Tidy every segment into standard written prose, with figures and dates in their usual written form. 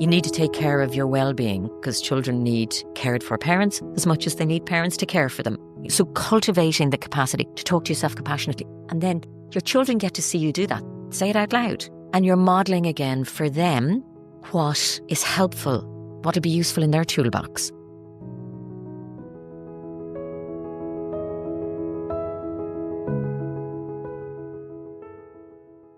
You need to take care of your well-being because children need cared for parents as much as they need parents to care for them. So cultivating the capacity to talk to yourself compassionately. And then your children get to see you do that. Say it out loud. And you're modelling again for them what is helpful, what would be useful in their toolbox.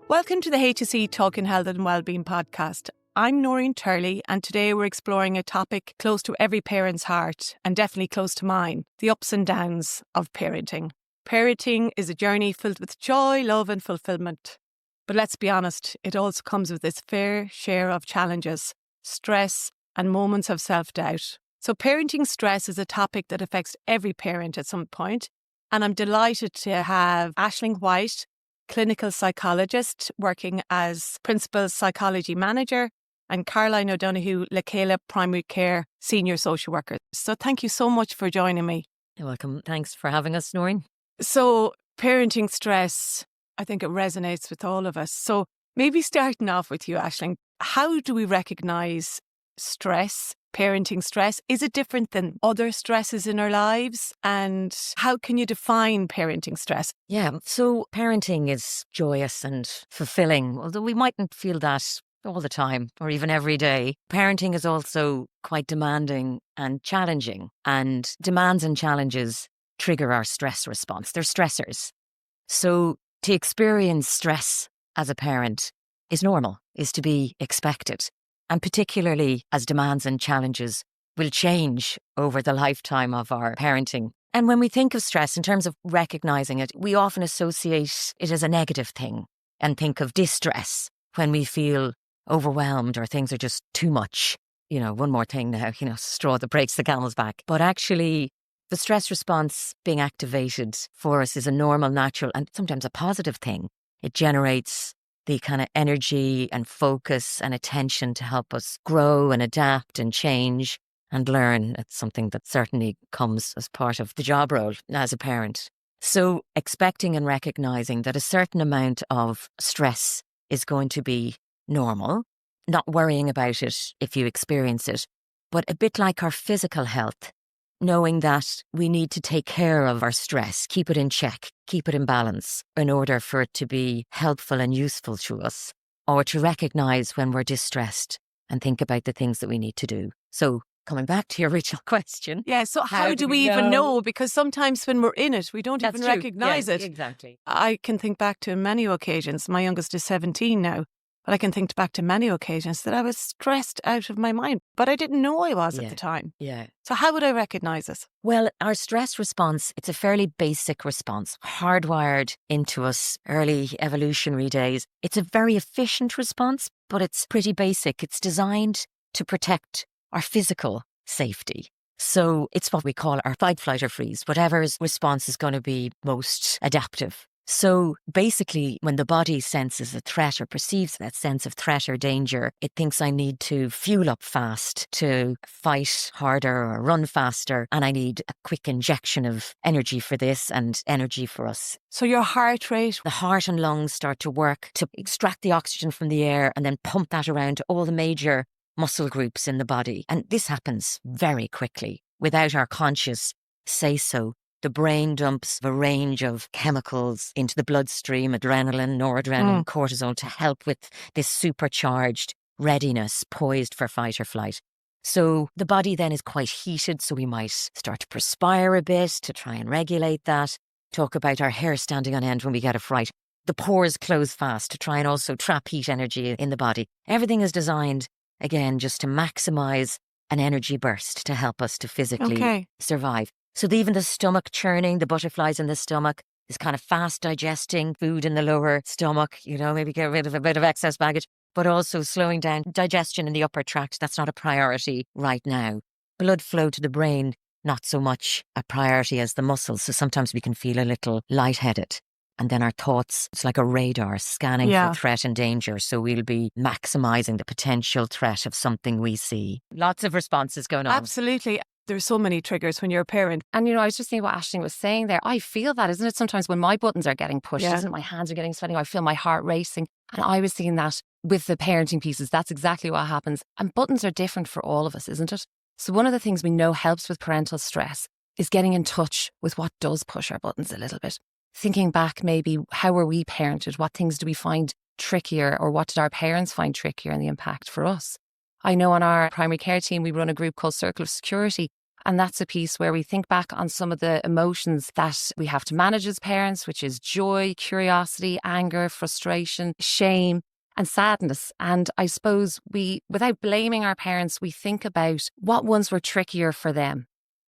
Welcome to the HSE Talking Health and Wellbeing podcast. I'm Noreen Turley, and today we're exploring a topic close to every parent's heart and definitely close to mine, the ups and downs of parenting. Parenting is a journey filled with joy, love and fulfillment. But let's be honest, it also comes with its fair share of challenges, stress and moments of self-doubt. So parenting stress is a topic that affects every parent at some point, and I'm delighted to have Aisling White, clinical psychologist working as principal psychology manager, and Caroline O'Donoghue, Lakela Primary Care senior social worker. So thank you so much for joining me. You're welcome. Thanks for having us, Noreen. So parenting stress, I think it resonates with all of us. So maybe starting off with you, Aisling, how do we recognise stress, parenting stress? Is it different than other stresses in our lives? And how can you define parenting stress? Yeah, so parenting is joyous and fulfilling, although we mightn't feel that all the time or even every day. Parenting is also quite demanding and challenging, and demands and challenges trigger our stress response. They're stressors. So to experience stress as a parent is normal, is to be expected. And particularly as demands and challenges will change over the lifetime of our parenting. And when we think of stress in terms of recognising it, we often associate it as a negative thing and think of distress when we feel overwhelmed or things are just too much. You know, one more thing now, straw that breaks the camel's back. But actually, the stress response being activated for us is a normal, natural, and sometimes a positive thing. It generates the kind of energy and focus and attention to help us grow and adapt and change and learn. It's something that certainly comes as part of the job role as a parent. So expecting and recognising that a certain amount of stress is going to be normal, not worrying about it if you experience it, but a bit like our physical health, knowing that we need to take care of our stress, keep it in check, keep it in balance in order for it to be helpful and useful to us, or to recognise when we're distressed and think about the things that we need to do. So coming back to your original question. Yeah, so how do we even know? Because sometimes when we're in it, we don't even recognise it. Exactly. I can think back to many occasions. My youngest is 17 now. But I can think back to many occasions that I was stressed out of my mind, but I didn't know I was at the time. Yeah. So how would I recognise it? Well, our stress response, it's a fairly basic response, hardwired into us early evolutionary days. It's a very efficient response, but it's pretty basic. It's designed to protect our physical safety. So it's what we call our fight, flight or freeze, whatever's response is going to be most adaptive. So basically, when the body senses a threat or perceives that sense of threat or danger, it thinks I need to fuel up fast to fight harder or run faster, and I need a quick injection of energy for this and energy for us. So your heart rate? The heart and lungs start to work to extract the oxygen from the air and then pump that around to all the major muscle groups in the body. And this happens very quickly without our conscious say-so. The brain dumps a range of chemicals into the bloodstream, adrenaline, noradrenaline, cortisol, to help with this supercharged readiness, poised for fight or flight. So the body then is quite heated, so we might start to perspire a bit to try and regulate that. Talk about our hair standing on end when we get a fright. The pores close fast to try and also trap heat energy in the body. Everything is designed, again, just to maximise an energy burst to help us to physically survive. So even the stomach churning, the butterflies in the stomach, is kind of fast digesting food in the lower stomach, maybe get rid of a bit of excess baggage, but also slowing down digestion in the upper tract. That's not a priority right now. Blood flow to the brain, not so much a priority as the muscles. So sometimes we can feel a little lightheaded. And then our thoughts, it's like a radar scanning for threat and danger. So we'll be maximising the potential threat of something we see. Lots of responses going on. Absolutely. There's so many triggers when you're a parent. And, I was just thinking what Aisling was saying there. I feel that, isn't it? Sometimes when my buttons are getting pushed, isn't it? My hands are getting sweaty. I feel my heart racing. And I was seeing that with the parenting pieces. That's exactly what happens. And buttons are different for all of us, isn't it? So one of the things we know helps with parental stress is getting in touch with what does push our buttons a little bit. Thinking back, maybe, how were we parented? What things do we find trickier, or what did our parents find trickier, and the impact for us? I know on our primary care team, we run a group called Circle of Security. And that's a piece where we think back on some of the emotions that we have to manage as parents, which is joy, curiosity, anger, frustration, shame, and sadness. And I suppose without blaming our parents, we think about what ones were trickier for them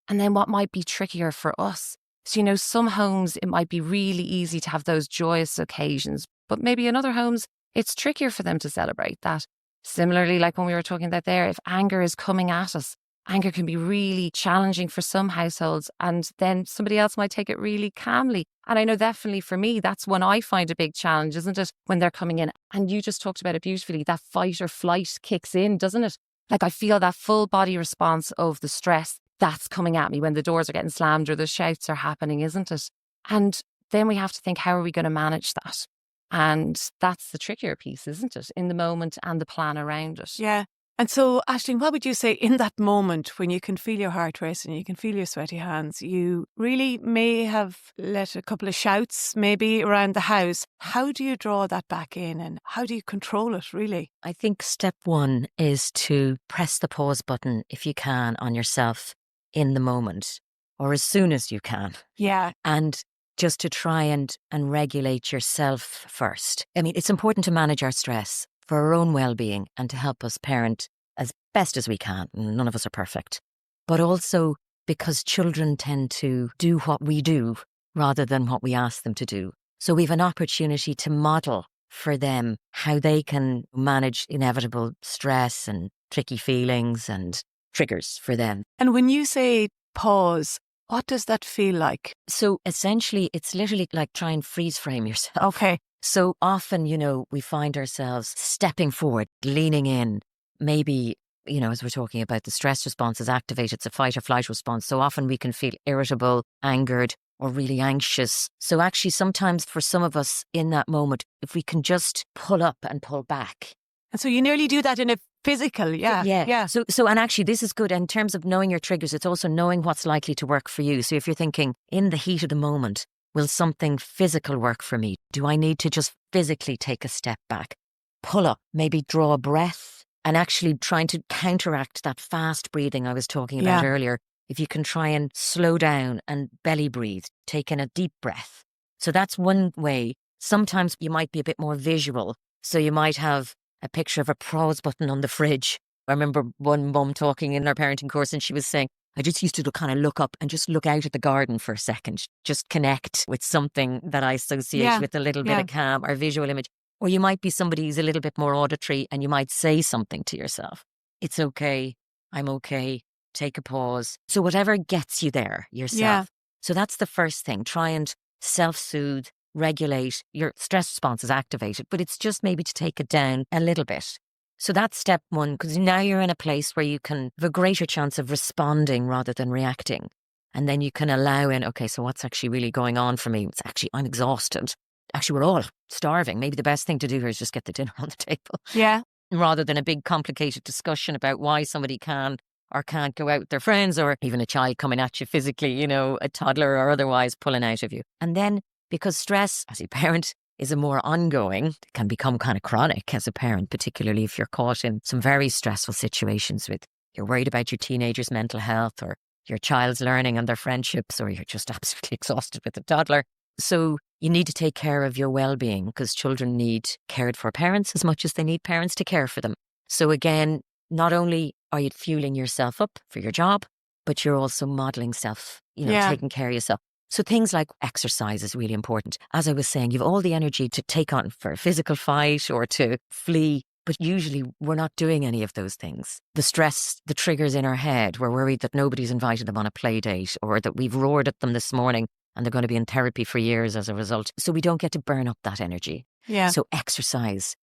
and then what might be trickier for us. So, some homes, it might be really easy to have those joyous occasions, but maybe in other homes, it's trickier for them to celebrate that. Similarly, like when we were talking about there, if anger is coming at us, anger can be really challenging for some households, and then somebody else might take it really calmly. And I know definitely for me, that's when I find a big challenge, isn't it? When they're coming in. And you just talked about it beautifully. That fight or flight kicks in, doesn't it? Like I feel that full body response of the stress that's coming at me when the doors are getting slammed or the shouts are happening, isn't it? And then we have to think, how are we going to manage that? And that's the trickier piece, isn't it? In the moment and the plan around it. Yeah. And so, Aisling, what would you say in that moment when you can feel your heart racing, you can feel your sweaty hands, you really may have let a couple of shouts maybe around the house. How do you draw that back in and how do you control it, really? I think step one is to press the pause button, if you can, on yourself in the moment or as soon as you can. Yeah. And just to try and regulate yourself first. I mean, it's important to manage our stress for our own well-being and to help us parent as best as we can. None of us are perfect. But also because children tend to do what we do rather than what we ask them to do. So we have an opportunity to model for them how they can manage inevitable stress and tricky feelings and triggers for them. And when you say pause, what does that feel like? So essentially, it's literally like try and freeze frame yourself. Okay. So often, we find ourselves stepping forward, leaning in. Maybe, as we're talking about the stress response is activated, it's a fight or flight response. So often we can feel irritable, angered, or really anxious. So actually, sometimes for some of us in that moment, if we can just pull up and pull back. And so you nearly do that in a physical, yeah. So, and actually this is good in terms of knowing your triggers. It's also knowing what's likely to work for you. So if you're thinking in the heat of the moment, will something physical work for me? Do I need to just physically take a step back? Pull up, maybe draw a breath, and actually trying to counteract that fast breathing I was talking about earlier. If you can try and slow down and belly breathe, take in a deep breath. So that's one way. Sometimes you might be a bit more visual. So you might have a picture of a pause button on the fridge. I remember one mum talking in our parenting course and she was saying, I just used to kind of look up and just look out at the garden for a second, just connect with something that I associate with a little bit of calm or visual image. Or you might be somebody who's a little bit more auditory and you might say something to yourself. It's okay. I'm okay. Take a pause. So whatever gets you there yourself. Yeah. So that's the first thing. Try and self-soothe, regulate. Your stress response is activated, but it's just maybe to take it down a little bit. So that's step one, because now you're in a place where you can have a greater chance of responding rather than reacting. And then you can allow in, okay, so what's actually really going on for me? It's actually, I'm exhausted. Actually, we're all starving. Maybe the best thing to do here is just get the dinner on the table. Yeah. Rather than a big complicated discussion about why somebody can or can't go out with their friends, or even a child coming at you physically, a toddler or otherwise pulling out of you. And then because stress as a parent is a more ongoing, it can become kind of chronic as a parent, particularly if you're caught in some very stressful situations with you're worried about your teenager's mental health or your child's learning and their friendships, or you're just absolutely exhausted with the toddler. So you need to take care of your well-being because children need cared for parents as much as they need parents to care for them. So again, not only are you fueling yourself up for your job, but you're also modeling self, taking care of yourself. So things like exercise is really important. As I was saying, you've all the energy to take on for a physical fight or to flee, but usually we're not doing any of those things. The stress, the triggers in our head, we're worried that nobody's invited them on a play date or that we've roared at them this morning and they're going to be in therapy for years as a result. So we don't get to burn up that energy. Yeah. So exercise,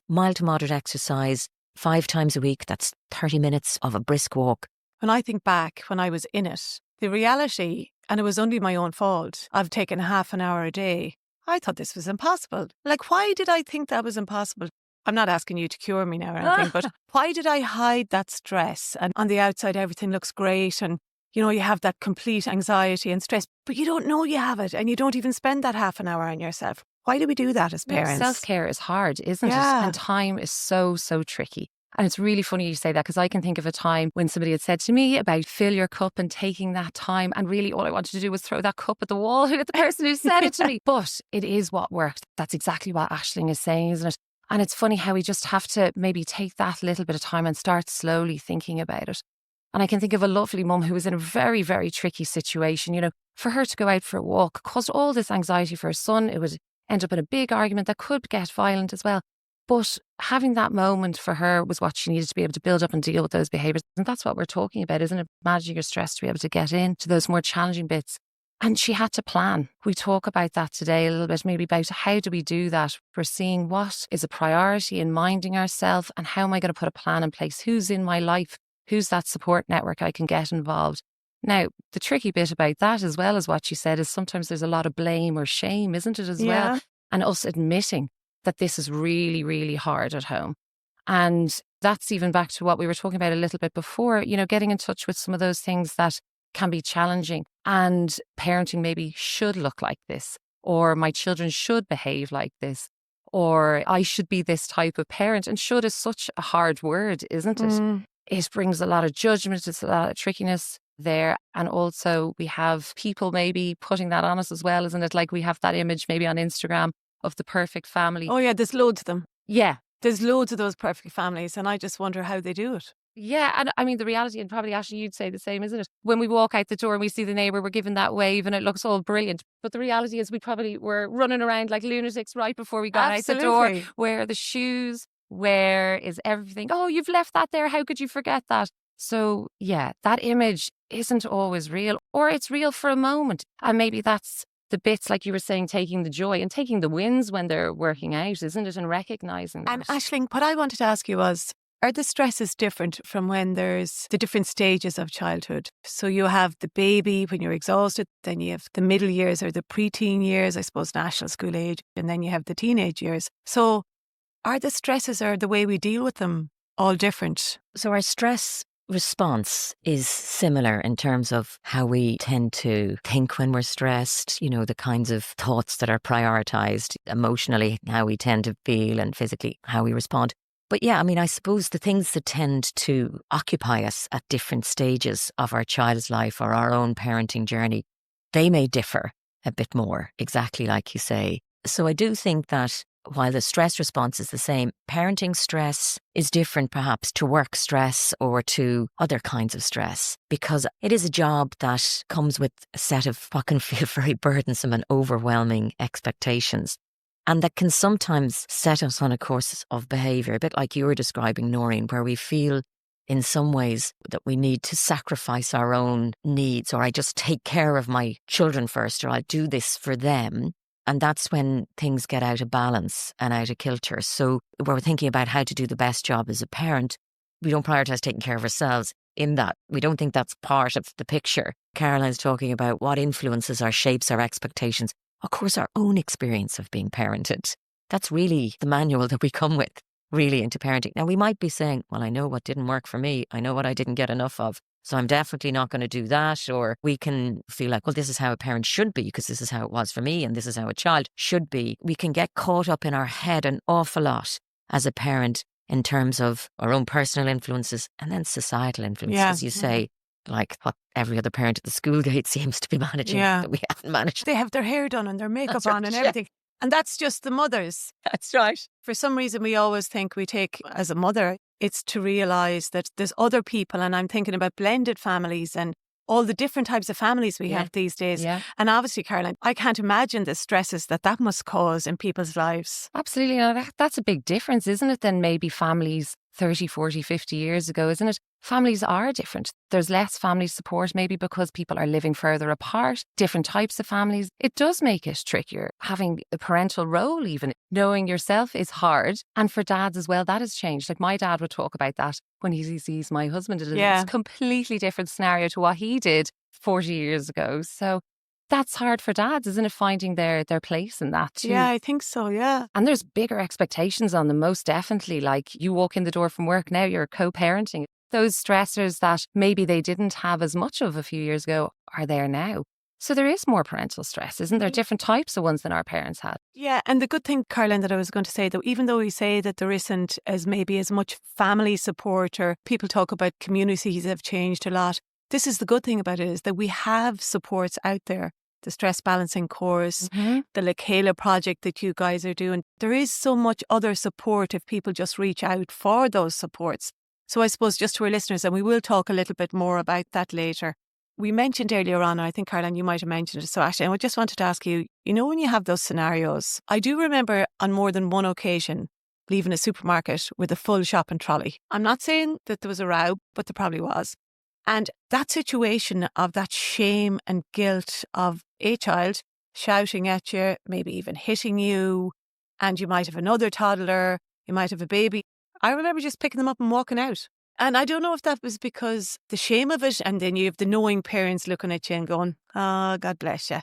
mild to moderate exercise, 5 times a week. That's 30 minutes of a brisk walk. When I think back when I was in it, the reality, and it was only my own fault, I've taken half an hour a day I thought this was impossible. Like, why did I think that was impossible? I'm not asking you to cure me now or anything, but why did I hide that stress? And on the outside, everything looks great. And, you know, you have that complete anxiety and stress, but you don't know you have it. And you don't even spend that half an hour on yourself. Why do we do that as parents? Self-care is hard, isn't it? Yeah. And time is so, so tricky. And it's really funny you say that, because I can think of a time when somebody had said to me about fill your cup and taking that time. And really all I wanted to do was throw that cup at the wall at the person who said it to me. But it is what worked. That's exactly what Aisling is saying, isn't it? And it's funny how we just have to maybe take that little bit of time and start slowly thinking about it. And I can think of a lovely mum who was in a very, very tricky situation. You know, for her to go out for a walk caused all this anxiety for her son. It would end up in a big argument that could get violent as well. But having that moment for her was what she needed to be able to build up and deal with those behaviours. And that's what we're talking about, isn't it? Managing your stress to be able to get into those more challenging bits. And she had to plan. We talk about that today a little bit, maybe about how do we do that? We're seeing what is a priority in minding ourselves, and how am I going to put a plan in place? Who's in my life? Who's that support network I can get involved? Now, the tricky bit about that, as well as what you said, is sometimes there's a lot of blame or shame, isn't it, as well? And us admitting that this is really, really hard at home. And that's even back to what we were talking about a little bit before, you know, getting in touch with some of those things that can be challenging, and parenting maybe should look like this, or my children should behave like this, or I should be this type of parent. And should is such a hard word, isn't it? It brings a lot of judgment, it's a lot of trickiness there. And also we have people maybe putting that on us as well, isn't it? Like we have that image maybe on Instagram of the perfect family. Oh yeah, there's loads of them. Yeah. There's loads of those perfect families, and I just wonder how they do it. Yeah, and I mean, the reality, and probably Ashley, you'd say the same, isn't it? When we walk out the door and we see the neighbour, we're given that wave and it looks all brilliant. But the reality is we probably were running around like lunatics right before we got out the door. Where are the shoes? Where is everything? Oh, you've left that there. How could you forget that? So yeah, that image isn't always real, or it's real for a moment. And maybe that's the bits, like you were saying, taking the joy and taking the wins when they're working out, isn't it? And recognising that. And Aisling, what I wanted to ask you was, are the stresses different from when there's the different stages of childhood? So you have the baby when you're exhausted, then you have the middle years or the preteen years, I suppose national school age, and then you have the teenage years. So are the stresses or the way we deal with them all different? So our stress response is similar in terms of how we tend to think when we're stressed, you know, the kinds of thoughts that are prioritised emotionally, how we tend to feel, and physically how we respond. But yeah, I mean, I suppose the things that tend to occupy us at different stages of our child's life or our own parenting journey, they may differ a bit more, exactly like you say. So I do think that while the stress response is the same, parenting stress is different perhaps to work stress or to other kinds of stress, because it is a job that comes with a set of what can feel very burdensome and overwhelming expectations. And that can sometimes set us on a course of behaviour, a bit like you were describing, Noreen, where we feel in some ways that we need to sacrifice our own needs, or I just take care of my children first, or I do this for them. And that's when things get out of balance and out of kilter. So we're thinking about how to do the best job as a parent. We don't prioritise taking care of ourselves in that. We don't think that's part of the picture. Caroline's talking about what influences or shapes our expectations. Of course, our own experience of being parented. That's really the manual that we come with, really, into parenting. Now, we might be saying, well, I know what didn't work for me. I know what I didn't get enough of. So I'm definitely not going to do that. Or we can feel like, well, this is how a parent should be, because this is how it was for me and this is how a child should be. We can get caught up in our head an awful lot as a parent in terms of our own personal influences and then societal influences, as you say. Like what every other parent at the school gate seems to be managing that we haven't managed. They have their hair done and their makeup on and everything. And that's just the mothers. That's right. For some reason, we always think we take, as a mother, it's to realise that there's other people. And I'm thinking about blended families and all the different types of families we have these days. Yeah. And obviously, Caroline, I can't imagine the stresses that must cause in people's lives. Absolutely. Now, that's a big difference, isn't it, than maybe families 30, 40, 50 years ago, isn't it? Families are different. There's less family support, maybe because people are living further apart, different types of families. It does make it trickier. Having a parental role, even knowing yourself, is hard. And for dads as well, that has changed. Like my dad would talk about that when he sees my husband. It's a completely different scenario to what he did 40 years ago. So that's hard for dads, isn't it? Finding their place in that too. Yeah, I think so, yeah. And there's bigger expectations on them, most definitely. Like you walk in the door from work now, you're co-parenting. Those stressors that maybe they didn't have as much of a few years ago are there now. So there is more parental stress, isn't there? Different types of ones than our parents had. Yeah, and the good thing, Caroline, that I was going to say, though, even though we say that there isn't as much family support, or people talk about communities have changed a lot, this is the good thing about it, is that we have supports out there. The stress balancing course, the Lekela project that you guys are doing. There is so much other support if people just reach out for those supports. So I suppose just to our listeners, and we will talk a little bit more about that later. We mentioned earlier on, and I think, Caroline, you might have mentioned it. So actually, I just wanted to ask you, when you have those scenarios, I do remember on more than one occasion leaving a supermarket with a full shopping trolley. I'm not saying that there was a row, but there probably was. And that situation of that shame and guilt of a child shouting at you, maybe even hitting you, and you might have another toddler, you might have a baby. I remember just picking them up and walking out. And I don't know if that was because the shame of it, and then you have the knowing parents looking at you and going, oh, God bless you.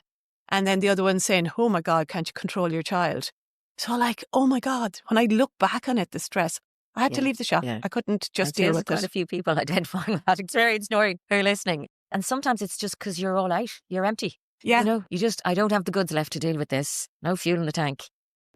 And then the other one saying, oh my God, can't you control your child? So like, oh my God, when I look back on it, the stress, I had to leave the shop. I couldn't just deal with it. Quite a few people identifying with that experience, Noreen, who are listening. And sometimes it's just because you're all out, you're empty. Yeah. I don't have the goods left to deal with this. No fuel in the tank.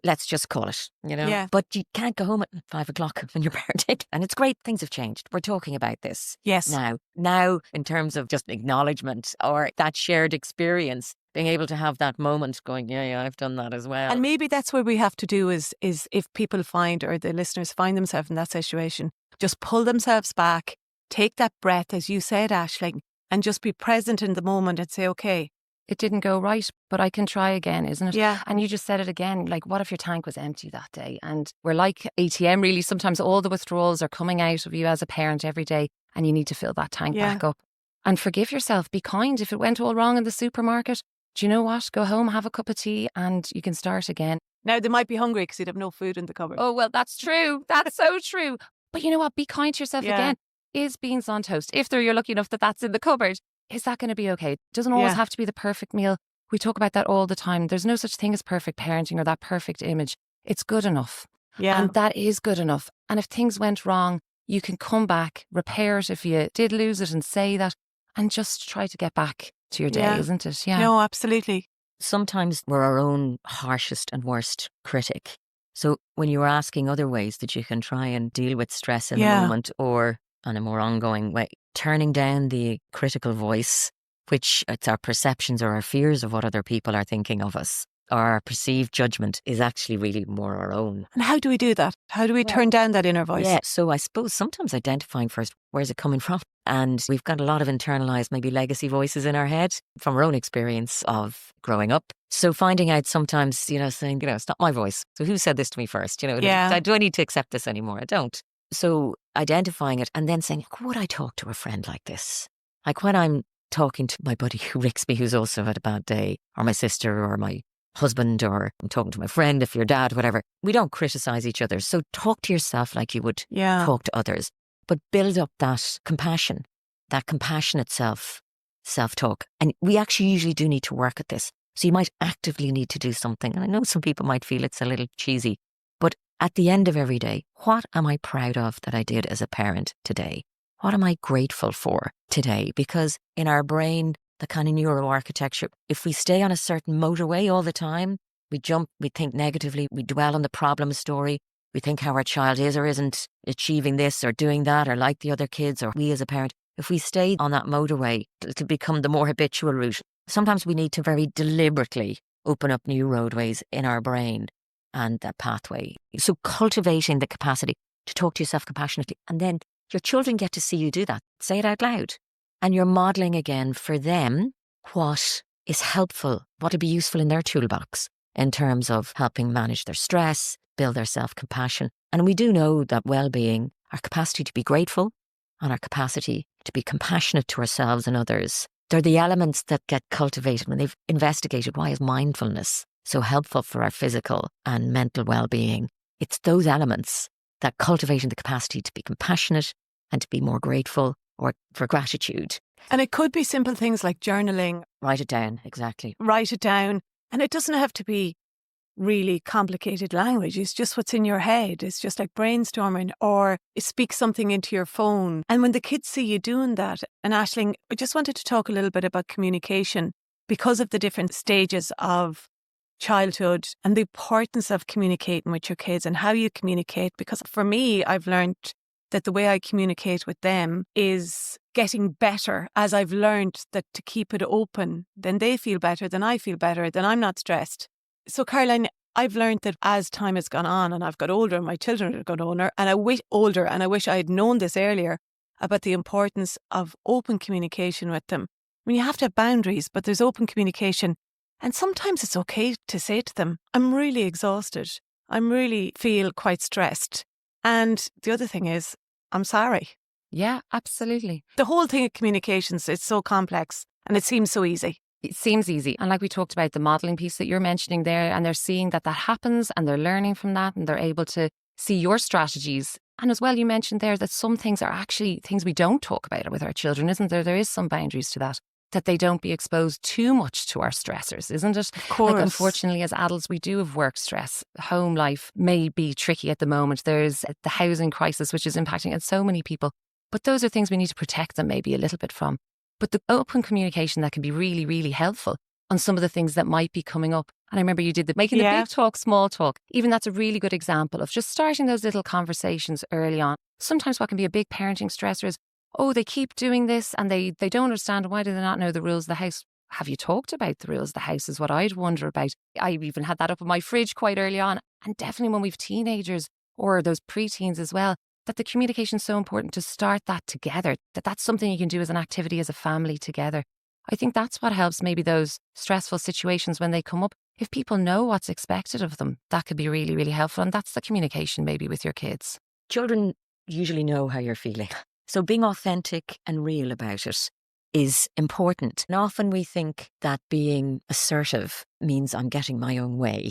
Let's just call it, Yeah. But you can't go home at 5 o'clock when you're parenting. And it's great, things have changed. We're talking about this Yes. Now, in terms of just acknowledgement or that shared experience, being able to have that moment going, yeah, I've done that as well. And maybe that's what we have to do is if people find, or the listeners find themselves in that situation, just pull themselves back, take that breath, as you said, Aisling, and just be present in the moment and say, okay, it didn't go right, but I can try again, isn't it? Yeah. And you just said it again, like, what if your tank was empty that day? And we're like ATM, really. Sometimes all the withdrawals are coming out of you as a parent every day, and you need to fill that tank back up. And forgive yourself. Be kind. If it went all wrong in the supermarket, do you know what? Go home, have a cup of tea, and you can start again. Now, they might be hungry because you'd have no food in the cupboard. Oh, well, that's true. That's so true. But you know what? Be kind to yourself again. Is beans on toast, if you're lucky enough that that's in the cupboard, is that going to be okay? It doesn't always have to be the perfect meal. We talk about that all the time. There's no such thing as perfect parenting or that perfect image. It's good enough. Yeah. And that is good enough. And if things went wrong, you can come back, repair it if you did lose it, and say that, and just try to get back to your day, isn't it? Yeah. No, absolutely. Sometimes we're our own harshest and worst critic. So when you were asking other ways that you can try and deal with stress in the moment or on a more ongoing way, turning down the critical voice, which it's our perceptions or our fears of what other people are thinking of us, or our perceived judgment, is actually really more our own. And how do we do that? How do we turn down that inner voice? Yeah, so I suppose sometimes identifying first, where's it coming from? And we've got a lot of internalized, maybe legacy voices in our head from our own experience of growing up. So finding out sometimes, saying, it's not my voice. So who said this to me first? Do I need to accept this anymore? I don't. So identifying it and then saying, would I talk to a friend like this? Like when I'm talking to my buddy who ricks me, who's also had a bad day, or my sister or my husband, or I'm talking to my friend, if your dad, whatever. We don't criticize each other. So talk to yourself like you would talk to others, but build up that compassion, that compassionate self-talk. And we actually usually do need to work at this. So you might actively need to do something. And I know some people might feel it's a little cheesy, but at the end of every day, what am I proud of that I did as a parent today? What am I grateful for today? Because in our brain, the kind of neuroarchitecture, if we stay on a certain motorway all the time, we jump, we think negatively, we dwell on the problem story, we think how our child is or isn't achieving this or doing that or like the other kids or we as a parent. If we stay on that motorway, it'll become the more habitual route. Sometimes we need to very deliberately open up new roadways in our brain and that pathway. So cultivating the capacity to talk to yourself compassionately, and then your children get to see you do that. Say it out loud. And you're modelling again for them what is helpful, what would be useful in their toolbox in terms of helping manage their stress, build their self-compassion. And we do know that well-being, our capacity to be grateful and our capacity to be compassionate to ourselves and others, they're the elements that get cultivated when they've investigated why is mindfulness so helpful for our physical and mental well-being. It's those elements that cultivating the capacity to be compassionate and to be more grateful or for gratitude And it could be simple things like journaling. Write it down, exactly. Write it down. And it doesn't have to be really complicated language. It's just what's in your head. It's just like brainstorming, or speak something into your phone. And when the kids see you doing that, and Aisling, I just wanted to talk a little bit about communication because of the different stages of childhood and the importance of communicating with your kids and how you communicate. Because for me, I've learned that the way I communicate with them is getting better as I've learned that to keep it open, then they feel better, then I feel better, then I'm not stressed. So Caroline, I've learned that as time has gone on and I've got older and my children have got older, and I wish I had known this earlier about the importance of open communication with them. I mean, you have to have boundaries, but there's open communication. And sometimes it's okay to say to them, I'm really exhausted. I really feel quite stressed. And the other thing is, I'm sorry. Yeah, absolutely. The whole thing of communications is so complex and it seems so easy. It seems easy. And like we talked about the modelling piece that you're mentioning there, and they're seeing that happens and they're learning from that and they're able to see your strategies. And as well, you mentioned there that some things are actually things we don't talk about with our children, isn't there? There is some boundaries to that they don't be exposed too much to our stressors, isn't it? Of course. Like, unfortunately, as adults, we do have work stress. Home life may be tricky at the moment. There's the housing crisis, which is impacting so many people. But those are things we need to protect them maybe a little bit from. But the open communication that can be really, really helpful on some of the things that might be coming up. And I remember you did making the big talk, small talk. Even that's a really good example of just starting those little conversations early on. Sometimes what can be a big parenting stressor is, oh, they keep doing this and they don't understand. Why do they not know the rules of the house? Have you talked about the rules of the house is what I'd wonder about. I even had that up in my fridge quite early on. And definitely when we've teenagers or those preteens as well, that the communication is so important to start that together, that's something you can do as an activity as a family together. I think that's what helps maybe those stressful situations when they come up. If people know what's expected of them, that could be really, really helpful. And that's the communication maybe with your kids. Children usually know how you're feeling. So being authentic and real about it is important. And often we think that being assertive means I'm getting my own way,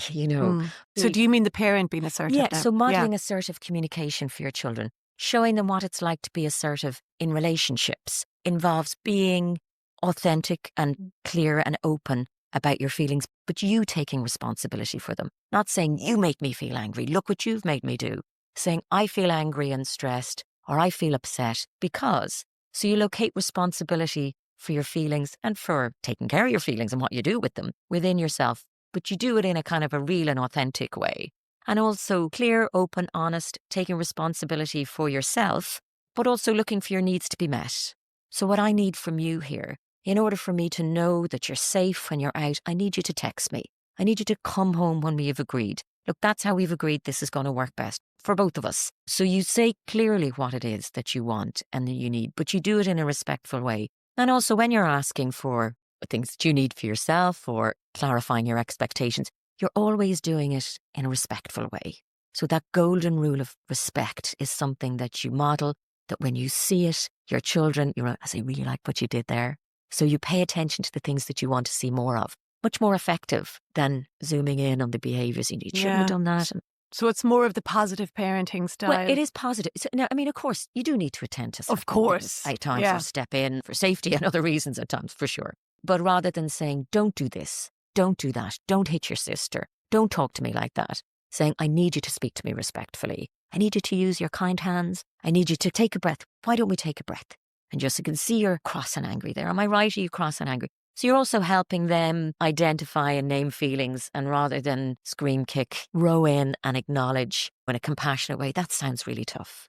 So do you mean the parent being assertive? Yeah, now? so modelling assertive communication for your children, showing them what it's like to be assertive in relationships, involves being authentic and clear and open about your feelings, but you taking responsibility for them. Not saying, you make me feel angry, look what you've made me do. Saying, I feel angry and stressed, or I feel upset because. So you locate responsibility for your feelings and for taking care of your feelings and what you do with them within yourself, but you do it in a kind of a real and authentic way. And also clear, open, honest, taking responsibility for yourself, but also looking for your needs to be met. So what I need from you here, in order for me to know that you're safe when you're out, I need you to text me. I need you to come home when we have agreed. Look, that's how we've agreed this is going to work best for both of us. So you say clearly what it is that you want and that you need, but you do it in a respectful way. And also when you're asking for things that you need for yourself or clarifying your expectations, you're always doing it in a respectful way. So that golden rule of respect is something that you model, that when you see it, your children, I say, really like what you did there. So you pay attention to the things that you want to see more of. Much more effective than zooming in on the behaviours. You shouldn't have done that. So it's more of the positive parenting style. Well, it is positive. So, now, I mean, of course, you do need to attend to certain things at times, or step in for safety and other reasons at times, for sure. But rather than saying, don't do this, don't do that, don't hit your sister, don't talk to me like that, saying, I need you to speak to me respectfully. I need you to use your kind hands. I need you to take a breath. Why don't we take a breath? And just so you can see you're cross and angry there. Am I right? Are you cross and angry? So you're also helping them identify and name feelings, and rather than scream, kick, row in and acknowledge in a compassionate way. That sounds really tough.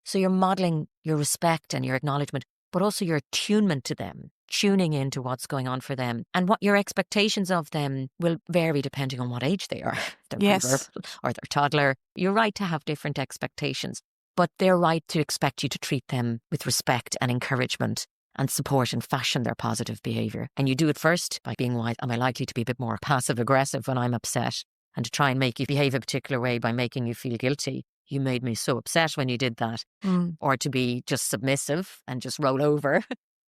So you're modelling your respect and your acknowledgement, but also your attunement to them, tuning into what's going on for them. And what your expectations of them will vary depending on what age they are. If they're pre-verbal or they're toddler. You're right to have different expectations, but they're right to expect you to treat them with respect and encouragement and support and fashion their positive behaviour. And you do it first by being wise. Am I likely to be a bit more passive aggressive when I'm upset? And to try and make you behave a particular way by making you feel guilty. You made me so upset when you did that. Or to be just submissive and just roll over.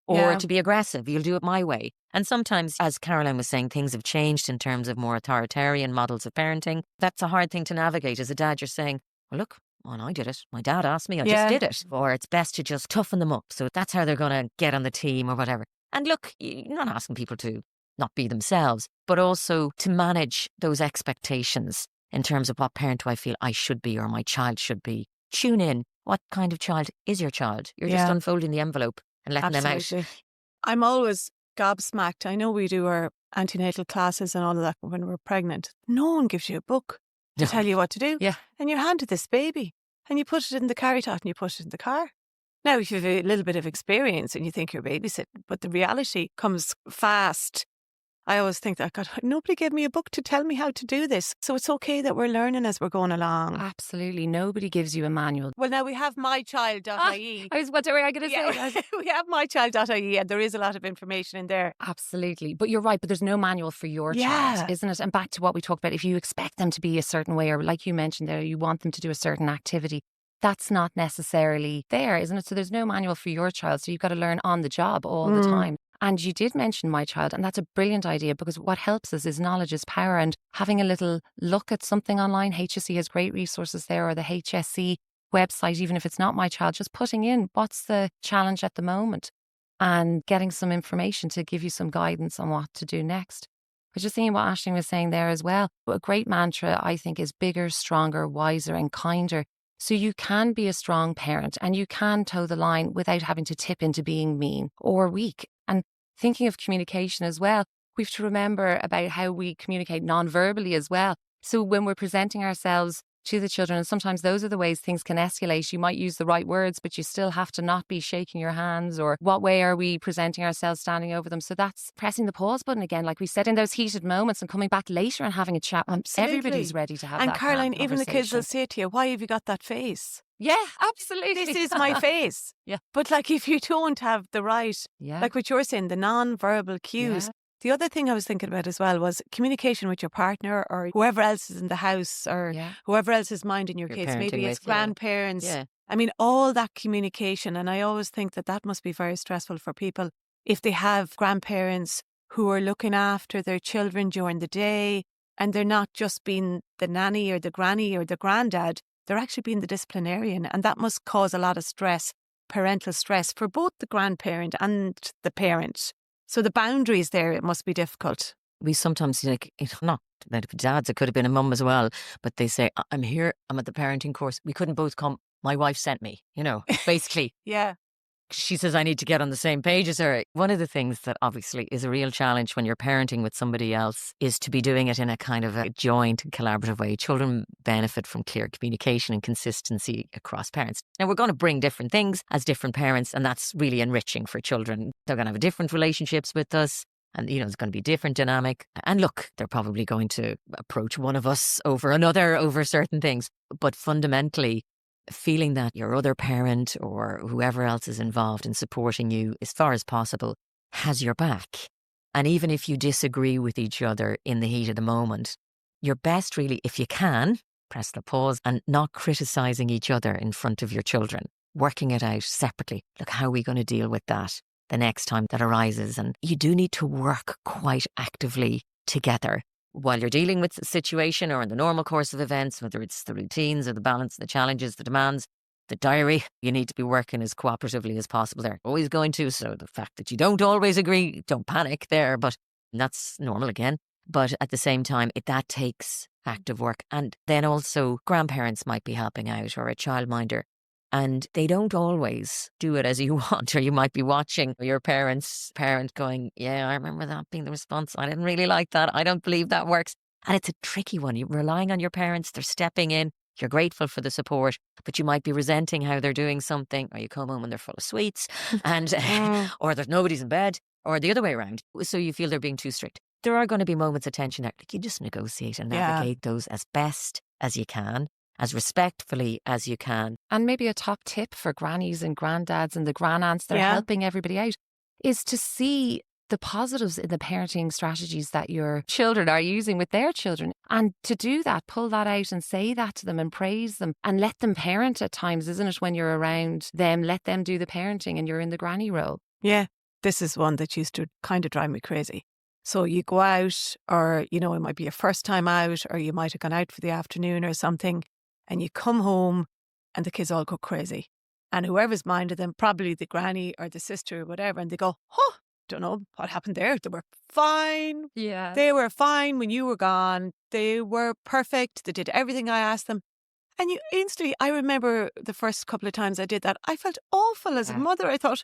Or to be aggressive. You'll do it my way. And sometimes, as Caroline was saying, things have changed in terms of more authoritarian models of parenting. That's a hard thing to navigate. As a dad, you're saying, well, look, well, I did it. My dad asked me, I just Yeah. did it. Or it's best to just toughen them up. So that's how they're going to get on the team or whatever. And look, you're not asking people to not be themselves, but also to manage those expectations in terms of what parent do I feel I should be or my child should be. Tune in. What kind of child is your child? You're just Yeah. unfolding the envelope and letting them out. Absolutely. I'm always gobsmacked. I know we do our antenatal classes and all of that when we're pregnant. No one gives you a book to tell you what to do. Yeah. And you're handed this baby and you put it in the carry tot and you put it in the car. Now, if you have a little bit of experience and you think you're babysitting, but the reality comes fast. I always think that, God, nobody gave me a book to tell me how to do this. So it's okay that we're learning as we're going along. Absolutely. Nobody gives you a manual. Well, now we have mychild.ie. What were I going to say? We have mychild.ie and there is a lot of information in there. Absolutely. But you're right, but there's no manual for your child, isn't it? And back to what we talked about, if you expect them to be a certain way, or like you mentioned there, you want them to do a certain activity, that's not necessarily there, isn't it? So there's no manual for your child. So you've got to learn on the job all the time. And you did mention My Child, and that's a brilliant idea because what helps us is knowledge is power, and having a little look at something online. HSE has great resources there, or the HSE website, even if it's not My Child, just putting in what's the challenge at the moment and getting some information to give you some guidance on what to do next. But just seeing what Aisling was saying there as well, a great mantra I think is bigger, stronger, wiser and kinder. So you can be a strong parent and you can toe the line without having to tip into being mean or weak. And thinking of communication as well, we have to remember about how we communicate non-verbally as well. So when we're presenting ourselves to the children, and sometimes those are the ways things can escalate. You might use the right words, but you still have to not be shaking your hands, or what way are we presenting ourselves standing over them? So that's pressing the pause button again, like we said, in those heated moments, and coming back later and having a chat. Absolutely. Everybody's ready to have and that Caroline, calm even the kids will conversation. say to you, why have you got that face? Yeah, absolutely. This is my face. Yeah. But like if you don't have the right, Yeah. like what you're saying, the non-verbal cues. Yeah. The other thing I was thinking about as well was communication with your partner or whoever else is in the house, or whoever else is minding your kids. Maybe it's grandparents. Yeah. I mean, all that communication. And I always think that must be very stressful for people if they have grandparents who are looking after their children during the day and they're not just being the nanny or the granny or the granddad. They're actually being the disciplinarian, and that must cause a lot of stress, parental stress for both the grandparent and the parent. So the boundaries there, it must be difficult. We sometimes not that dads, it could have been a mum as well, but they say, I'm here, I'm at the parenting course. We couldn't both come. My wife sent me, basically. Yeah. She says I need to get on the same page as her. One of the things that obviously is a real challenge when you're parenting with somebody else is to be doing it in a kind of a joint and collaborative way. Children benefit from clear communication and consistency across parents. Now, we're going to bring different things as different parents, and that's really enriching for children. They're going to have different relationships with us. And, it's going to be different dynamic. And look, they're probably going to approach one of us over another over certain things. But fundamentally, feeling that your other parent or whoever else is involved in supporting you as far as possible has your back. And even if you disagree with each other in the heat of the moment, you're best really, if you can, press the pause and not criticising each other in front of your children, working it out separately. Look, how are we going to deal with that the next time that arises? And you do need to work quite actively together while you're dealing with the situation or in the normal course of events, whether it's the routines or the balance, the challenges, the demands, the diary. You need to be working as cooperatively as possible there. Always going to. So the fact that you don't always agree, don't panic there, but that's normal again. But at the same time, that takes active work. And then also grandparents might be helping out, or a childminder. And they don't always do it as you want, or you might be watching your parent going, yeah, I remember that being the response. I didn't really like that. I don't believe that works. And it's a tricky one. You're relying on your parents. They're stepping in. You're grateful for the support, but you might be resenting how they're doing something, or you come home and they're full of sweets and or there's nobody's in bed, or the other way around. So you feel they're being too strict. There are going to be moments of tension there. Like, you just negotiate and navigate those as best as you can, as respectfully as you can. And maybe a top tip for grannies and granddads and the granaunts that are helping everybody out is to see the positives in the parenting strategies that your children are using with their children. And to do that, pull that out and say that to them and praise them and let them parent at times, isn't it? When you're around them, let them do the parenting and you're in the granny role. Yeah, this is one that used to kind of drive me crazy. So you go out, or, it might be your first time out, or you might have gone out for the afternoon or something, and you come home and the kids all go crazy. And whoever's minded them, probably the granny or the sister or whatever, and they go, oh, don't know what happened there. They were fine. Yeah. They were fine when you were gone. They were perfect. They did everything I asked them. And you instantly, I remember the first couple of times I did that, I felt awful as a mother. I thought,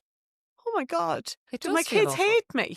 oh my God, do my kids hate me?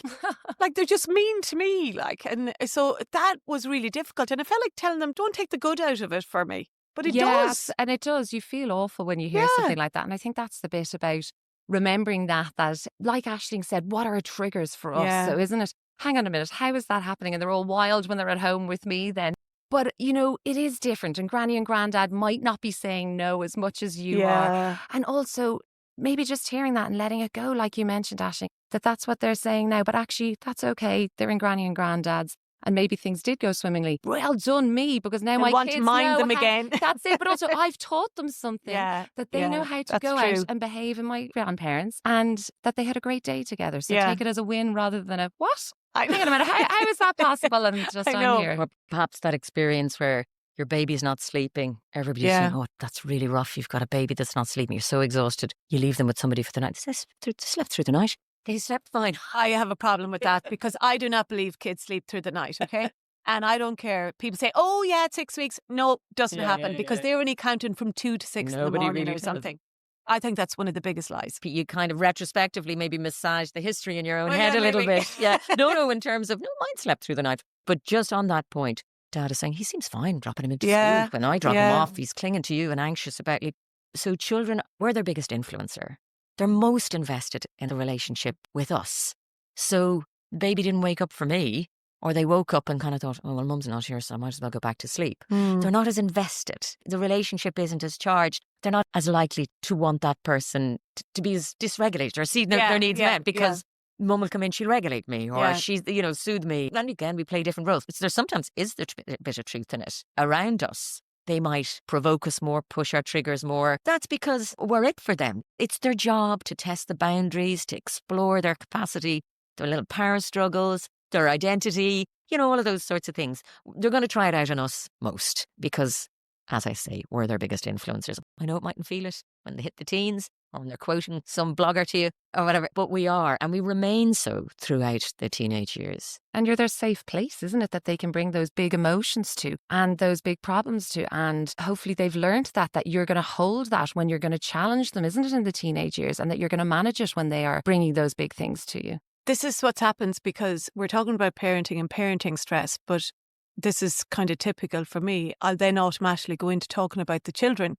Like, they're just mean to me. Like, and so that was really difficult. And I felt like telling them, don't take the good out of it for me. But it does. And it does. You feel awful when you hear something like that. And I think that's the bit about remembering that, like Aisling said, what are triggers for us? Yeah. So isn't it, hang on a minute, how is that happening? And they're all wild when they're at home with me then. But, you know, it is different. And Granny and Grandad might not be saying no as much as you are. And also maybe just hearing that and letting it go, like you mentioned, Aisling, that's what they're saying now. But actually, that's okay. They're in Granny and Grandad's. And maybe things did go swimmingly. Well done, me, because now my want kids to mind know them again. That's it. But also, I've taught them something that they know how to go out and behave in my grandparents, and that they had a great day together. So take it as a win rather than a what? Hang on a minute, how is that possible? And just I'm here. Or perhaps that experience where your baby's not sleeping. Everybody's saying, oh, that's really rough. You've got a baby that's not sleeping. You're so exhausted. You leave them with somebody for the night. They slept through the night. They slept fine. I have a problem with that because I do not believe kids sleep through the night, okay? And I don't care. People say, oh, yeah, it's 6 weeks. No, doesn't happen because they're only counting from 2 to 6 in the morning really or something. I think that's one of the biggest lies. You kind of retrospectively maybe massage the history in your own head a little bit. Yeah. No, in terms of, no, mine slept through the night. But just on that point, Dad is saying, he seems fine dropping him into sleep. When I drop him off, he's clinging to you and anxious about you. So children, we're their biggest influencer. They're most invested in the relationship with us. So baby didn't wake up for me, or they woke up and kind of thought, oh, well, Mum's not here, so I might as well go back to sleep. They're not as invested. The relationship isn't as charged. They're not as likely to want that person to be as dysregulated or see their needs met because Mum will come in, she'll regulate me, or she's, soothe me. And again, we play different roles. There sometimes is a bit of truth in it around us. They might provoke us more, push our triggers more. That's because we're it for them. It's their job to test the boundaries, to explore their capacity, their little power struggles, their identity, all of those sorts of things. They're going to try it out on us most because, as I say, we're their biggest influencers. I know it mightn't feel it when they hit the teens or when they're quoting some blogger to you or whatever, but we are, and we remain so throughout the teenage years. And you're their safe place, isn't it, that they can bring those big emotions to and those big problems to. And hopefully they've learned that you're going to hold that when you're going to challenge them, isn't it, in the teenage years, and that you're going to manage it when they are bringing those big things to you. This is what happens because we're talking about parenting and parenting stress, but this is kind of typical for me. I'll then automatically go into talking about the children.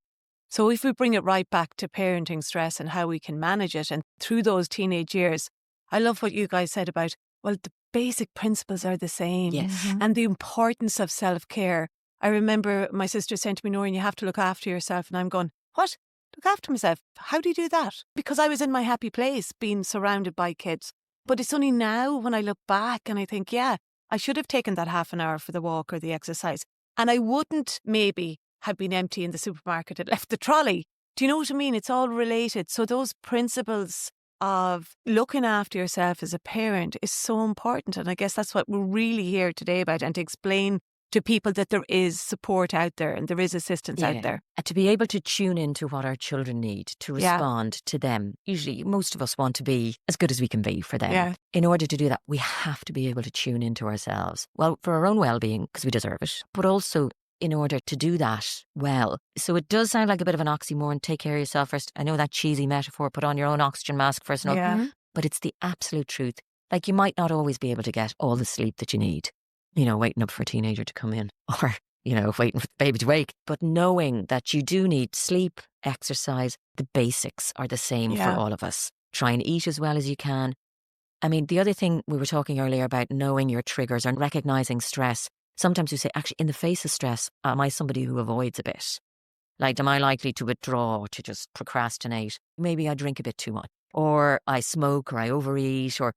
So if we bring it right back to parenting stress and how we can manage it and through those teenage years, I love what you guys said about, well, the basic principles are the same. Yes. And the importance of self-care. I remember my sister saying to me, Noreen, you have to look after yourself. And I'm going, what? Look after myself? How do you do that? Because I was in my happy place being surrounded by kids. But it's only now when I look back and I think, yeah, I should have taken that half an hour for the walk or the exercise. And I wouldn't maybe have been empty in the supermarket and left the trolley. Do you know what I mean? It's all related. So those principles of looking after yourself as a parent is so important. And I guess that's what we're really here today about, and to explain to people that there is support out there and there is assistance out there. And to be able to tune into what our children need, to respond to them. Usually, most of us want to be as good as we can be for them. Yeah. In order to do that, we have to be able to tune into ourselves. Well, for our own well-being, because we deserve it, but also in order to do that well. So it does sound like a bit of an oxymoron, take care of yourself first. I know that cheesy metaphor, put on your own oxygen mask first. But it's the absolute truth. Like, you might not always be able to get all the sleep that you need, waiting up for a teenager to come in or, waiting for the baby to wake. But knowing that you do need sleep, exercise, the basics are the same for all of us. Try and eat as well as you can. I mean, the other thing we were talking earlier about knowing your triggers and recognizing stress. Sometimes you say, actually, in the face of stress, am I somebody who avoids a bit? Like, am I likely to withdraw, to just procrastinate? Maybe I drink a bit too much, or I smoke, or I overeat, or,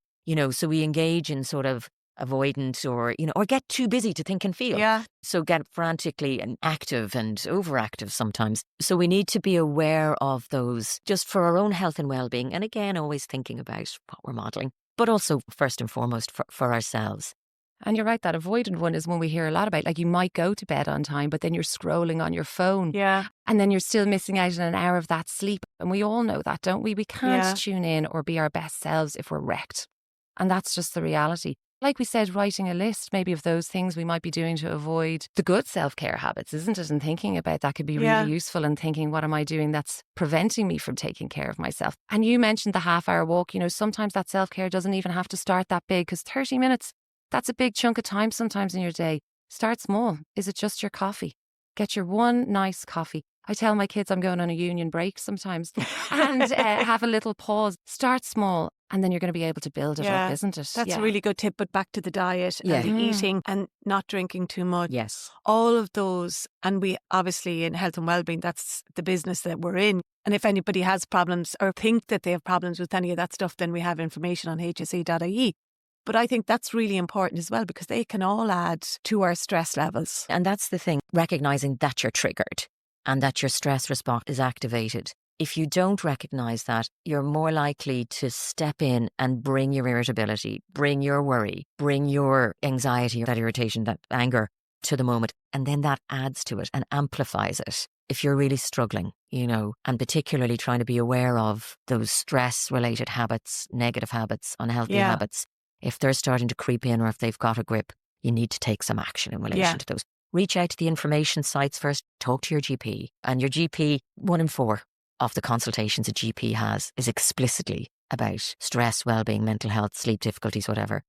so we engage in sort of avoidant or get too busy to think and feel. Yeah. So get frantically and active and overactive sometimes. So we need to be aware of those just for our own health and well-being. And again, always thinking about what we're modelling, but also first and foremost for ourselves. And you're right, that avoidant one is one we hear a lot about. Like, you might go to bed on time, but then you're scrolling on your phone. Yeah. And then you're still missing out on an hour of that sleep. And we all know that, don't we? We can't tune in or be our best selves if we're wrecked. And that's just the reality. Like we said, writing a list maybe of those things we might be doing to avoid the good self-care habits, isn't it? And thinking about that could be really useful, and thinking, what am I doing that's preventing me from taking care of myself? And you mentioned the half-hour walk. You know, sometimes that self-care doesn't even have to start that big, because 30 minutes, that's a big chunk of time sometimes in your day. Start small. Is it just your coffee? Get your one nice coffee. I tell my kids I'm going on a union break sometimes and have a little pause. Start small, and then you're going to be able to build it up, isn't it? That's a really good tip. But back to the diet and the eating and not drinking too much. Yes. All of those. And we obviously, in health and wellbeing, that's the business that we're in. And if anybody has problems or think that they have problems with any of that stuff, then we have information on hse.ie. But I think that's really important as well, because they can all add to our stress levels. And that's the thing, recognizing that you're triggered and that your stress response is activated. If you don't recognize that, you're more likely to step in and bring your irritability, bring your worry, bring your anxiety, that irritation, that anger to the moment. And then that adds to it and amplifies it. If you're really struggling, you know, and particularly trying to be aware of those stress-related habits, negative habits, unhealthy habits, if they're starting to creep in or if they've got a grip, you need to take some action in relation to those. Reach out to the information sites first, talk to your GP. And your GP, 1 in 4 of the consultations a GP has is explicitly about stress, well-being, mental health, sleep difficulties, whatever.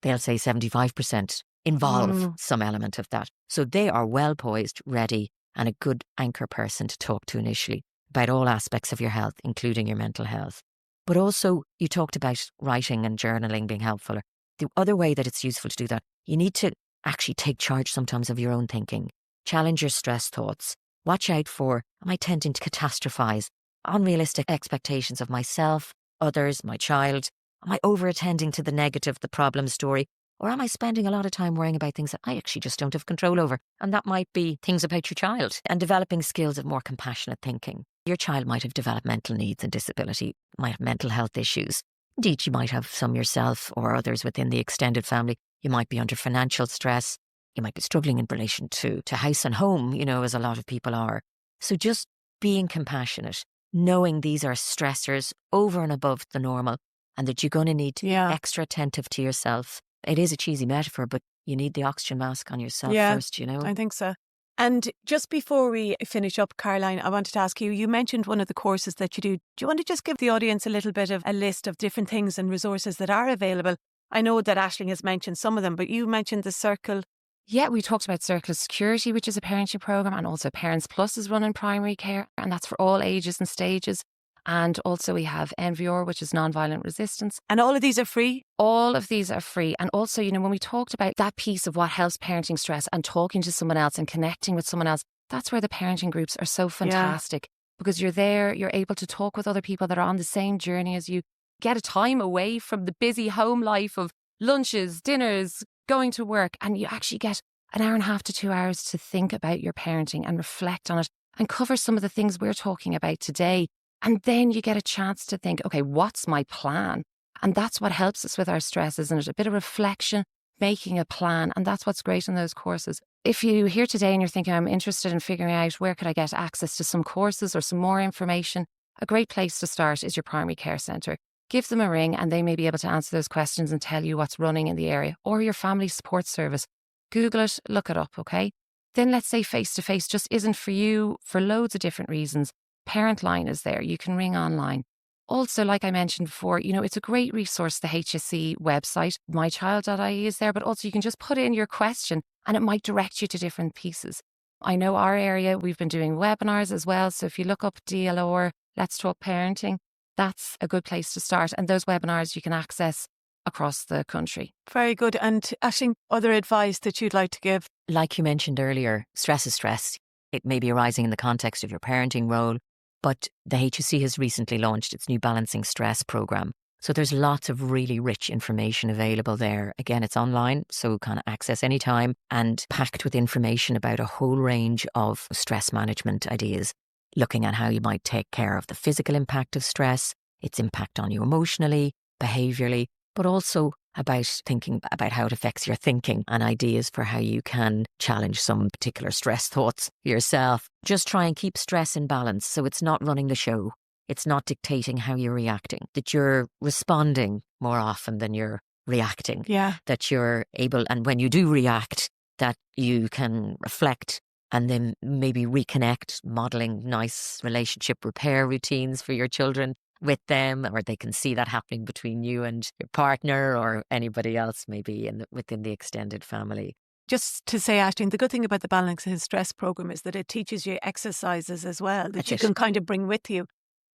They'll say 75% involve some element of that. So they are well poised, ready, and a good anchor person to talk to initially about all aspects of your health, including your mental health. But also, you talked about writing and journaling being helpful. The other way that it's useful to do that, you need to actually take charge sometimes of your own thinking. Challenge your stress thoughts. Watch out for, am I tending to catastrophize? Unrealistic expectations of myself, others, my child? Am I over-attending to the negative, the problem story? Or am I spending a lot of time worrying about things that I actually just don't have control over? And that might be things about your child, and developing skills of more compassionate thinking. Your child might have developmental needs and disability, might have mental health issues. Indeed, you might have some yourself or others within the extended family. You might be under financial stress. You might be struggling in relation to house and home, you know, as a lot of people are. So just being compassionate, knowing these are stressors over and above the normal, and that you're going to need to be extra attentive to yourself. It is a cheesy metaphor, but you need the oxygen mask on yourself first, you know? I think so. And just before we finish up, Caroline, I wanted to ask you, you mentioned one of the courses that you do. Do you want to just give the audience a little bit of a list of different things and resources that are available? I know that Aisling has mentioned some of them, but you mentioned the Circle. Yeah, we talked about Circle of Security, which is a parenting programme, and also Parents Plus is run in primary care, and that's for all ages and stages. And also we have NVR, which is nonviolent resistance. And all of these are free? All of these are free. And also, you know, when we talked about that piece of what helps parenting stress and talking to someone else and connecting with someone else, that's where the parenting groups are so fantastic, because you're there, you're able to talk with other people that are on the same journey as you, get a time away from the busy home life of lunches, dinners, going to work, and you actually get an hour and a half to 2 hours to think about your parenting and reflect on it and cover some of the things we're talking about today. And then you get a chance to think, okay, what's my plan? And that's what helps us with our stress, isn't it? A bit of reflection, making a plan. And that's what's great in those courses. If you're here today and you're thinking, I'm interested in figuring out where could I get access to some courses or some more information, a great place to start is your primary care centre. Give them a ring and they may be able to answer those questions and tell you what's running in the area, or your family support service. Google it, look it up, okay? Then let's say face-to-face just isn't for you for loads of different reasons. Parent line is there. You can ring online. Also, like I mentioned before, you know, it's a great resource, the HSE website. mychild.ie is there, but also you can just put in your question and it might direct you to different pieces. I know our area, we've been doing webinars as well. So if you look up DLR, Let's Talk Parenting, that's a good place to start. And those webinars you can access across the country. Very good. And Aisling, other advice that you'd like to give? Like you mentioned earlier, stress is stress. It may be arising in the context of your parenting role, but the HSE has recently launched its new Balancing Stress programme. So there's lots of really rich information available there. Again, it's online, so kind of access anytime, and packed with information about a whole range of stress management ideas, looking at how you might take care of the physical impact of stress, its impact on you emotionally, behaviourally, but also about thinking about how it affects your thinking and ideas for how you can challenge some particular stress thoughts yourself. Just try and keep stress in balance so it's not running the show. It's not dictating how you're reacting, that you're responding more often than you're reacting. Yeah. That you're able, and when you do react, that you can reflect and then maybe reconnect, modeling nice relationship repair routines for your children with them, or they can see that happening between you and your partner or anybody else maybe within the extended family. Just to say, Aisling, the good thing about the Balancing Stress program is that it teaches you exercises as well that you can kind of bring with you,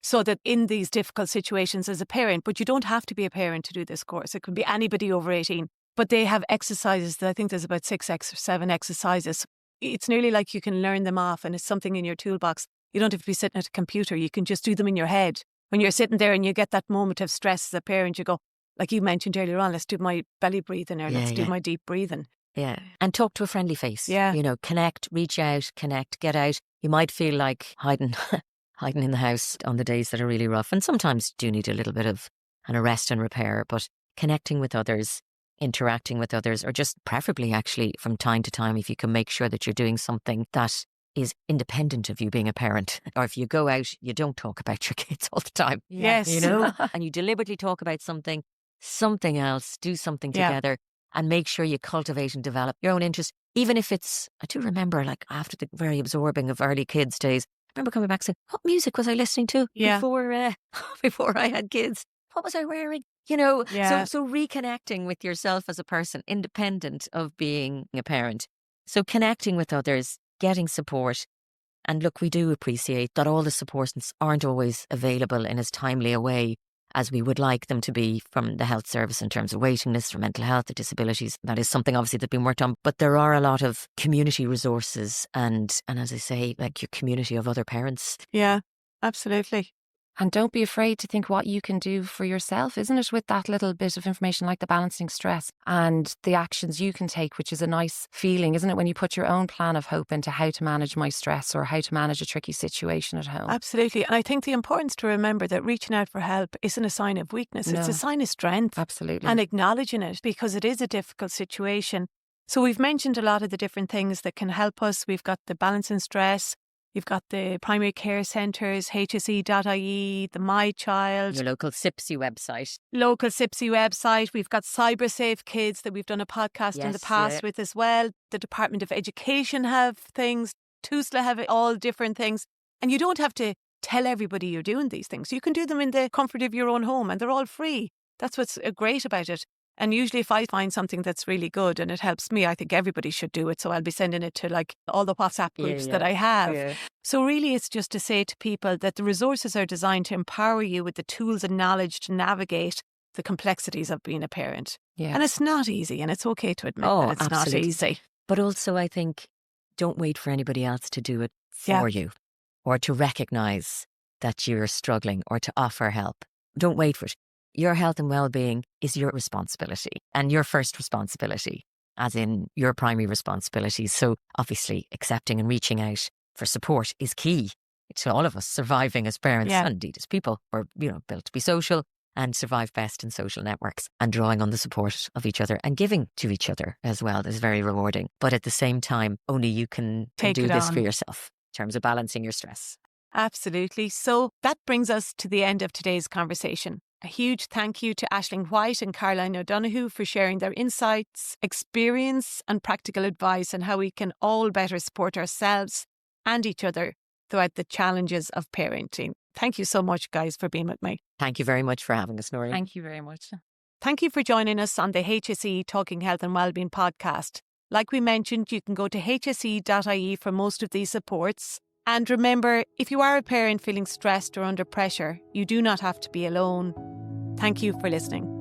so that in these difficult situations as a parent, but you don't have to be a parent to do this course. It could be anybody over 18, but they have exercises that I think there's about 6 or 7 exercises. It's nearly like you can learn them off and it's something in your toolbox. You don't have to be sitting at a computer. You can just do them in your head. When you're sitting there and you get that moment of stress as a parent, you go, like you mentioned earlier on, let's do my belly breathing or let's do my deep breathing. Yeah. And talk to a friendly face. Yeah. You know, connect, reach out, connect, get out. You might feel like hiding in the house on the days that are really rough. And sometimes you do need a little bit of an arrest and repair, but connecting with others, interacting with others, or just preferably actually from time to time, if you can make sure that you're doing something that is independent of you being a parent. Or if you go out, you don't talk about your kids all the time. Yes. You know, and you deliberately talk about something else, do something together and make sure you cultivate and develop your own interest. Even if it's, I do remember like after the very absorbing of early kids days, I remember coming back saying, what music was I listening to before I had kids? What was I wearing? You know, so reconnecting with yourself as a person, independent of being a parent. So connecting with others, getting support. And look, we do appreciate that all the supports aren't always available in as timely a way as we would like them to be from the health service in terms of waiting lists for mental health or disabilities. That is something obviously that's been worked on. But there are a lot of community resources and as I say, like your community of other parents. Yeah, absolutely. And don't be afraid to think what you can do for yourself, isn't it? With that little bit of information like the balancing stress and the actions you can take, which is a nice feeling, isn't it? When you put your own plan of hope into how to manage my stress or how to manage a tricky situation at home. Absolutely. And I think the importance to remember that reaching out for help isn't a sign of weakness. No. It's a sign of strength. Absolutely. And acknowledging it because it is a difficult situation. So we've mentioned a lot of the different things that can help us. We've got the balancing stress. You've got the primary care centres, HSE.ie, the My Child. Your local CIPSI website. We've got Cyber Safe Kids that we've done a podcast in the past with as well. The Department of Education have things. TUSLA have all different things. And you don't have to tell everybody you're doing these things. You can do them in the comfort of your own home and they're all free. That's what's great about it. And usually if I find something that's really good and it helps me, I think everybody should do it. So I'll be sending it to like all the WhatsApp groups that I have. Yeah. So really it's just to say to people that the resources are designed to empower you with the tools and knowledge to navigate the complexities of being a parent. Yeah. And it's not easy, and it's okay to admit that it's not easy. But also I think don't wait for anybody else to do it for you or to recognise that you're struggling or to offer help. Don't wait for it. Your health and well-being is your responsibility and your first responsibility, as in your primary responsibility. So obviously accepting and reaching out for support is key to all of us surviving as parents and indeed as people. We're, built to be social and survive best in social networks, and drawing on the support of each other and giving to each other as well is very rewarding. But at the same time, only you can do this for yourself in terms of balancing your stress. Absolutely. So that brings us to the end of today's conversation. A huge thank you to Aisling White and Caroline O'Donoghue for sharing their insights, experience and practical advice on how we can all better support ourselves and each other throughout the challenges of parenting. Thank you so much, guys, for being with me. Thank you very much for having us, Noreen. Thank you very much. Thank you for joining us on the HSE Talking Health and Wellbeing podcast. Like we mentioned, you can go to hse.ie for most of these supports. And remember, if you are a parent feeling stressed or under pressure, you do not have to be alone. Thank you for listening.